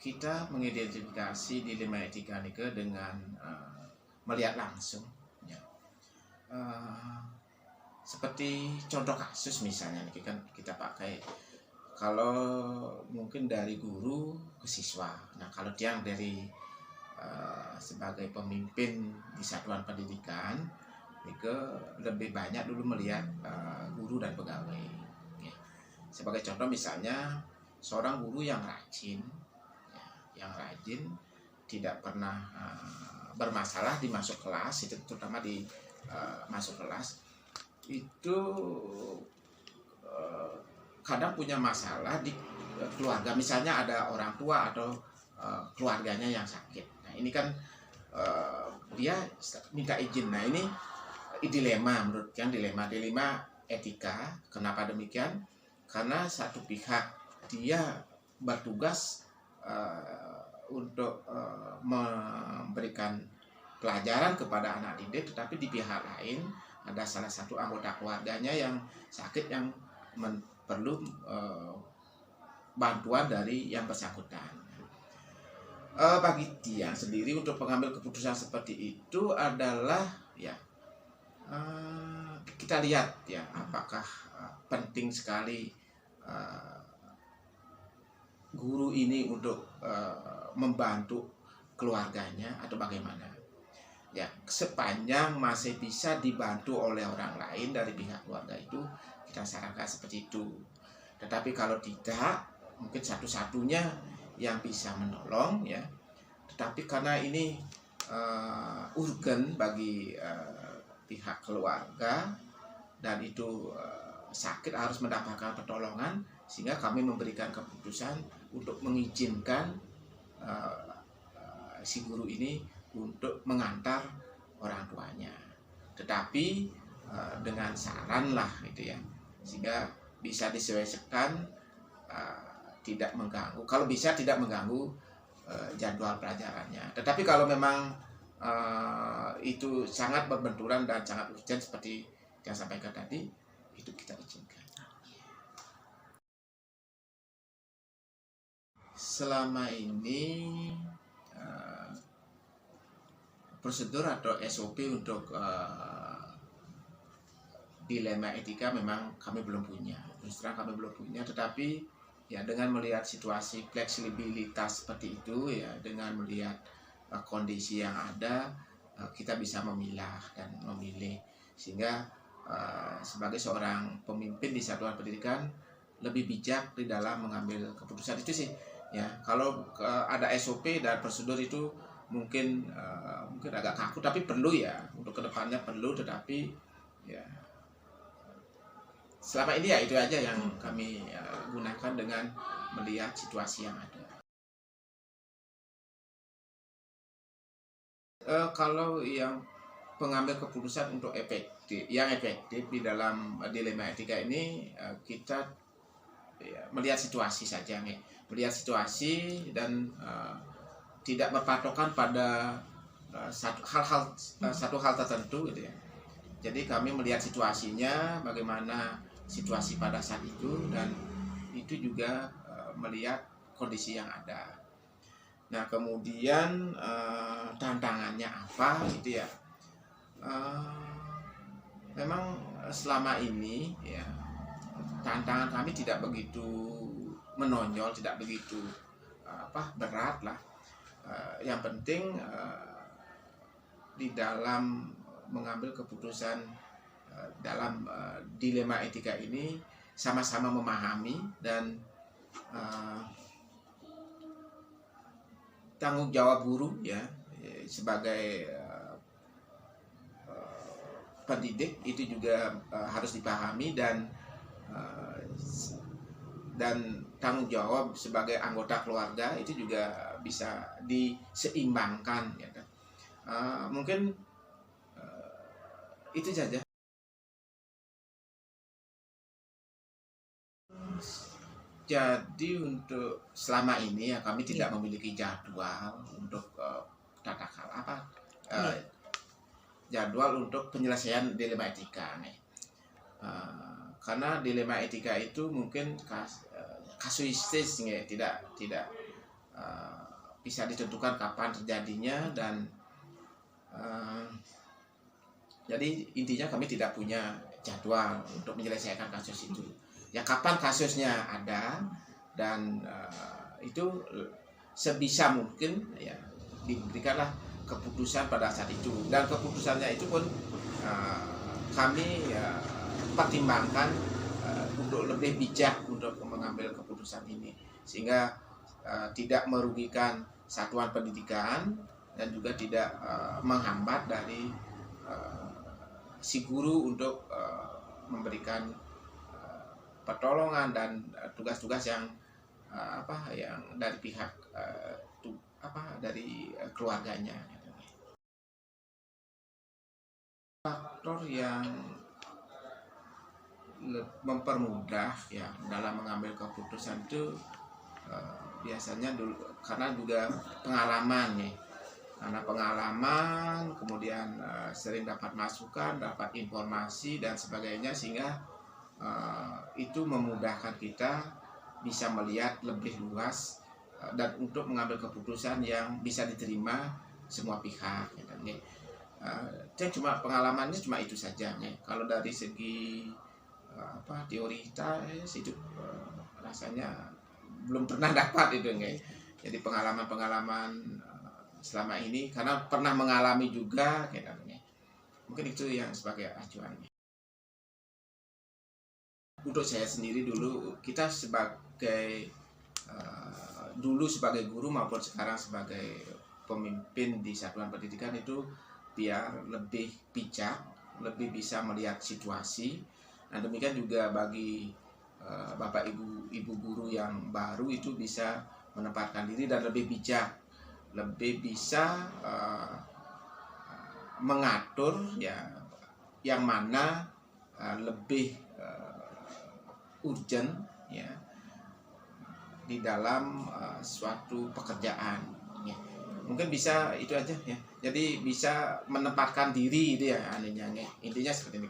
kita mengidentifikasi dilema etika nike dengan melihat langsung ya. Seperti contoh kasus misalnya nih kan kita pakai kalau mungkin dari guru ke siswa. Nah kalau dia dari sebagai pemimpin di satuan pendidikan, nike lebih banyak dulu melihat guru dan pegawai. Ya. Sebagai contoh misalnya seorang guru yang rajin, tidak pernah bermasalah di masuk kelas, itu terutama di masuk kelas itu kadang punya masalah di keluarga, misalnya ada orang tua atau keluarganya yang sakit. Nah ini kan dia minta izin. Nah ini dilema, menurut kan dilema etika. Kenapa demikian? Karena satu pihak dia bertugas untuk memberikan pelajaran kepada anak didik, tetapi di pihak lain ada salah satu anggota keluarganya yang sakit yang perlu bantuan dari yang bersangkutan. Bagi dia sendiri untuk mengambil keputusan seperti itu adalah ya kita lihat ya apakah penting sekali guru ini untuk membantu keluarganya atau bagaimana. Ya, sepanjang masih bisa dibantu oleh orang lain dari pihak keluarga itu, kita sarankan seperti itu. Tetapi kalau tidak, mungkin satu-satunya yang bisa menolong ya. Tetapi karena ini urgen bagi pihak keluarga dan itu sakit harus mendapatkan pertolongan, sehingga kami memberikan keputusan untuk mengizinkan si guru ini untuk mengantar orang tuanya, tetapi dengan saran lah gitu ya, sehingga bisa disesuaikan tidak mengganggu, kalau bisa tidak mengganggu jadwal pelajarannya. Tetapi kalau memang itu sangat berbenturan dan sangat urgent seperti yang sampaikan tadi, itu kita izinkan. Selama ini prosedur atau SOP untuk dilema etika memang kami belum punya. Terus terang kami belum punya, tetapi ya dengan melihat situasi fleksibilitas seperti itu ya, dengan melihat kondisi yang ada, kita bisa memilah dan memilih, sehingga sebagai seorang pemimpin di satuan pendidikan lebih bijak di dalam mengambil keputusan itu sih ya. Kalau ada SOP dan prosedur itu mungkin agak kaku, tapi perlu ya, untuk kedepannya perlu. Tetapi ya selama ini ya itu aja yang kami gunakan dengan melihat situasi yang ada. Kalau yang pengambil keputusan untuk efektif di dalam dilema etika ini, kita ya, melihat situasi saja nih, melihat situasi dan tidak berpatokan pada satu hal tertentu gitu ya. Jadi kami melihat situasinya, bagaimana situasi pada saat itu, dan itu juga melihat kondisi yang ada. Nah kemudian tantangannya apa gitu ya. Memang selama ini ya tantangan kami tidak begitu menonjol, tidak begitu berat lah. Yang penting di dalam mengambil keputusan dalam dilema etika ini sama-sama memahami dan tanggung jawab guru ya sebagai pendidik itu juga harus dipahami, dan tanggung jawab sebagai anggota keluarga itu juga bisa diseimbangkan ya kan. Mungkin itu saja. Jadi untuk selama ini ya kami tidak memiliki jadwal untuk jadwal untuk penyelesaian dilema etika nih. Karena dilema etika itu mungkin kasuistis ya, tidak uh, bisa ditentukan kapan terjadinya, dan jadi intinya kami tidak punya jadwal untuk menyelesaikan kasus itu. Ya kapan kasusnya ada, dan itu sebisa mungkin ya diberikanlah keputusan pada saat itu, dan keputusannya itu pun kami pertimbangkan untuk lebih bijak untuk mengambil keputusan ini, sehingga tidak merugikan satuan pendidikan dan juga tidak menghambat dari si guru untuk memberikan pertolongan dan tugas-tugas yang yang dari pihak dari keluarganya. Faktor yang mempermudah ya dalam mengambil keputusan itu biasanya dulu karena juga pengalaman ya. Karena pengalaman, kemudian sering dapat masukan, dapat informasi dan sebagainya, sehingga itu memudahkan kita bisa melihat lebih luas dan untuk mengambil keputusan yang bisa diterima semua pihak. Cuma pengalamannya cuma itu saja. Kalau dari segi teoritas itu rasanya belum pernah dapat itu. Jadi pengalaman-pengalaman selama ini karena pernah mengalami juga, mungkin itu yang sebagai acuan. Untuk saya sendiri dulu, kita sebagai dulu sebagai guru maupun sekarang sebagai pemimpin di satuan pendidikan itu biar lebih bijak, lebih bisa melihat situasi. Nah demikian juga bagi bapak ibu guru yang baru itu bisa menempatkan diri dan lebih bijak, lebih bisa mengatur ya yang mana lebih urgent ya di dalam suatu pekerjaan ya. Mungkin bisa itu aja ya. Jadi bisa menempatkan diri itu ya intinya seperti ini.